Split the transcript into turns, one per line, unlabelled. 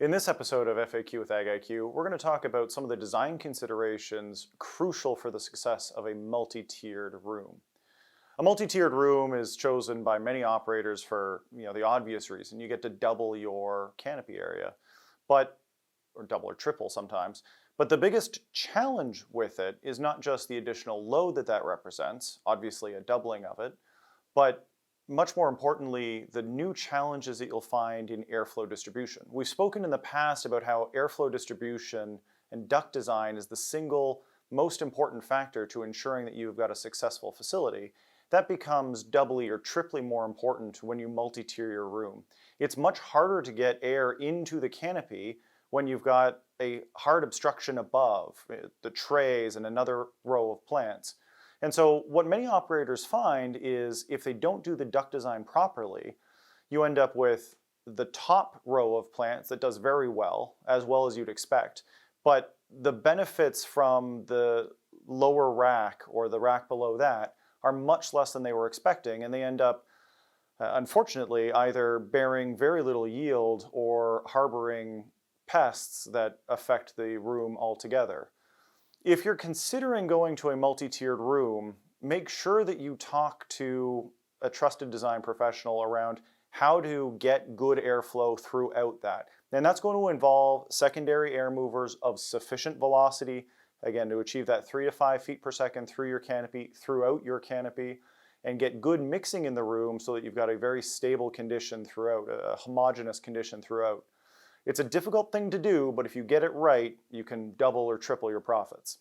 In this episode of FAQ with AGIQ, we're going to talk about some of the design considerations crucial for the success of a multi-tiered room. A multi-tiered room is chosen by many operators for the obvious reason. You get to double your canopy area, or double or triple sometimes. But the biggest challenge with it is not just the additional load that represents, obviously a doubling of it, but much more importantly, the new challenges that you'll find in airflow distribution. We've spoken in the past about how airflow distribution and duct design is the single most important factor to ensuring that you've got a successful facility. That becomes doubly or triply more important when you multi-tier your room. It's much harder to get air into the canopy when you've got a hard obstruction above, the trays and another row of plants. And so what many operators find is if they don't do the duct design properly, you end up with the top row of plants that does very well as you'd expect. But the benefits from the lower rack or the rack below that are much less than they were expecting, and they end up, unfortunately, either bearing very little yield or harboring pests that affect the room altogether. If you're considering going to a multi-tiered room, make sure that you talk to a trusted design professional around how to get good airflow throughout that. And that's going to involve secondary air movers of sufficient velocity, again, to achieve that 3 to 5 feet per second through your canopy, throughout your canopy, and get good mixing in the room so that you've got a very stable condition throughout, a homogeneous condition throughout. It's a difficult thing to do, but if you get it right, you can double or triple your profits.